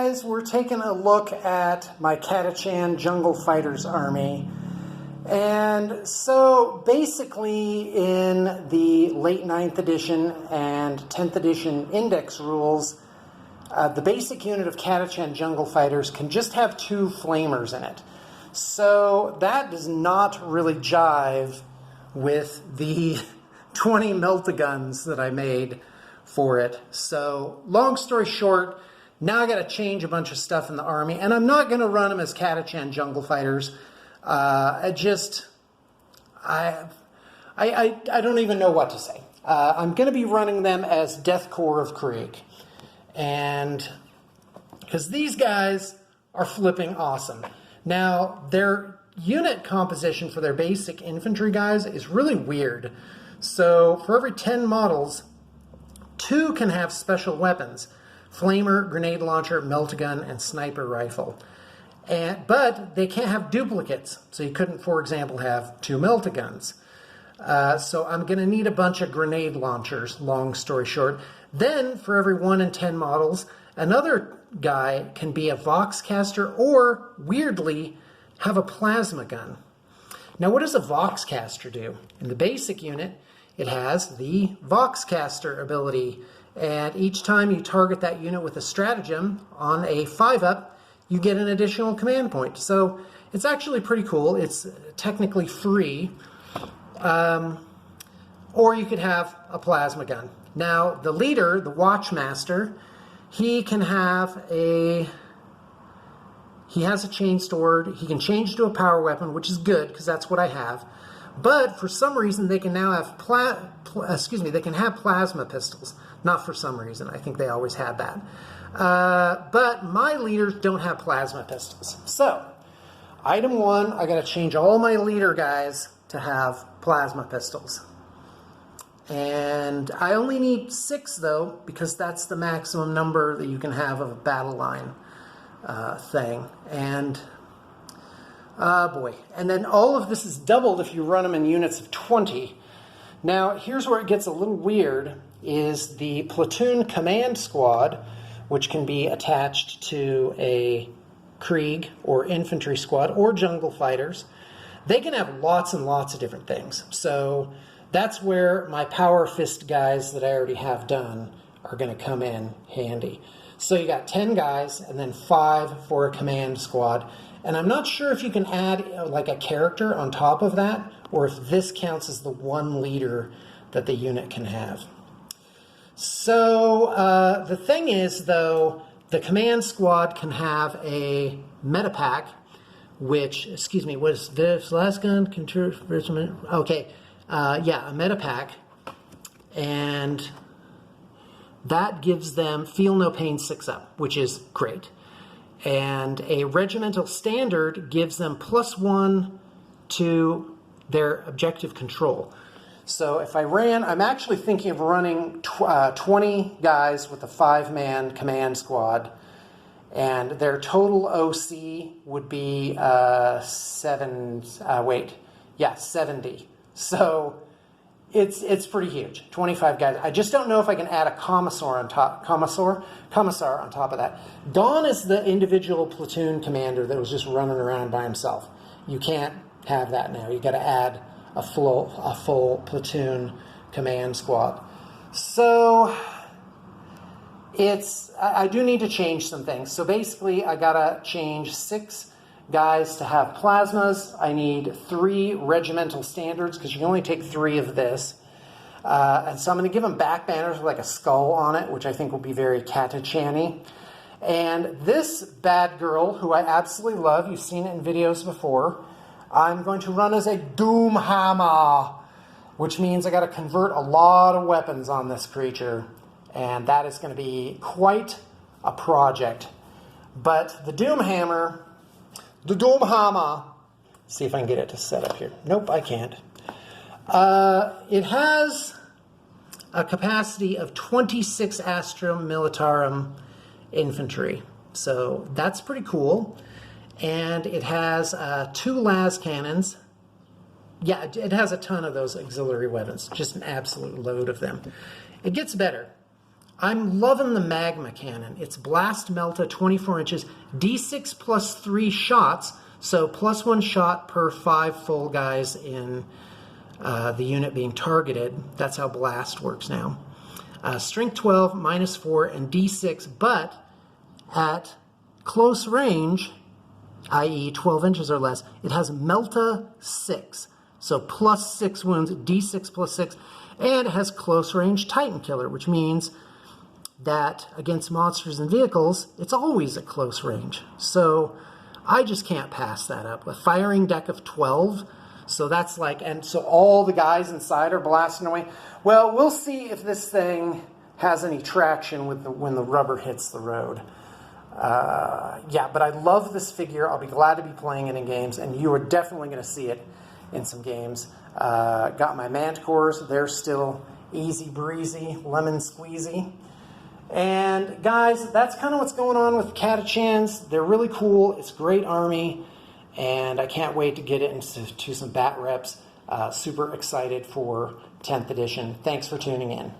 guys, we're taking a look at my Catachan Jungle Fighters army. And so basically in the late 9th edition and 10th edition index rules, the basic unit of Catachan Jungle Fighters can just have 2 flamers in it. So that does not really jive with the 20 meltaguns that I made for it. So long story short, now I got to change a bunch of stuff in the army, and I'm not going to run them as Catachan Jungle Fighters. I don't even know what to say. I'm going to be running them as Death Corps of Krieg, and because these guys are flipping awesome. Now their unit composition for their basic infantry guys is really weird. So for every 10 models, 2 can have special weapons: flamer, grenade launcher, meltagun, and sniper rifle. But they can't have duplicates. So you couldn't, for example, have 2 meltaguns. So I'm going to need a bunch of grenade launchers, long story short. Then for every 1 in 10 models, another guy can be a Voxcaster or, weirdly, have a plasma gun. Now what does a Voxcaster do? In the basic unit, it has the Voxcaster ability, and each time you target that unit with a stratagem on a 5-up, you get an additional command point. So it's actually pretty cool. It's technically free. Or you could have a plasma gun. Now the leader, the Watchmaster, he has a chain sword. He can change to a power weapon, which is good because that's what I have. But for some reason, they can now have they can have plasma pistols. Not for some reason. I think they always had that. But my leaders don't have plasma pistols. So, item 1, I got to change all my leader guys to have plasma pistols. And I only need 6 though, because that's the maximum number that you can have of a battle line thing. And boy. And then all of this is doubled if you run them in units of 20. Now, here's where it gets a little weird, is the platoon command squad, which can be attached to a Krieg or infantry squad or jungle fighters. They can have lots and lots of different things. So that's where my power fist guys that I already have done are going to come in handy. So you got 10 guys and then 5 for a command squad. And I'm not sure if you can add like a character on top of that, or if this counts as the one leader that the unit can have. So the thing is, though, the command squad can have a metapack, which, excuse me, what is this last gun? Okay, yeah, a metapack, and that gives them Feel No Pain 6-up, which is great. And a regimental standard gives them +1 to their objective control. So if I ran, I'm actually thinking of running 20 guys with a 5-man command squad, and their total OC would be 70. So it's pretty huge, 25 guys. I just don't know if I can add a commissar on top of that. Don is the individual platoon commander that was just running around by himself. You can't have that now. You got to add a full platoon command squad. So I do need to change some things. So basically, I got to change 6 guys to have plasmas. I need 3 regimental standards because you can only take 3 of this. And so I'm going to give them back banners with like a skull on it, which I think will be very Catachan-y. And this bad girl, who I absolutely love, you've seen it in videos before, I'm going to run as a doomhammer, which means I got to convert a lot of weapons on this creature, and that is going to be quite a project. But the doomhammer, see if I can get it to set up here. Nope, I can't. It has a capacity of 26 Astrum Militarum infantry, so that's pretty cool. And it has 2 las cannons. Yeah, it has a ton of those auxiliary weapons, just an absolute load of them. It gets better. I'm loving the magma cannon. It's blast melta, 24 inches, D6 plus 3 shots, so plus 1 shot per 5 full guys in the unit being targeted. That's how blast works now. Strength 12, minus 4, and D6, but at close range, i.e. 12 inches or less, it has melta 6, so plus 6 wounds, D6 plus 6, and it has close range Titan Killer, which means that against monsters and vehicles, it's always at close range. So I just can't pass that up. A firing deck of 12, so that's like, and so all the guys inside are blasting away. Well, we'll see if this thing has any traction with when the rubber hits the road. Yeah, but I love this figure. I'll be glad to be playing it in games, and you are definitely going to see it in some games. Got my Manticores. They're still easy breezy, lemon squeezy. And guys, that's kind of what's going on with Catachans. They're really cool. It's a great army, and I can't wait to get it into some bat reps. Super excited for 10th edition. Thanks for tuning in.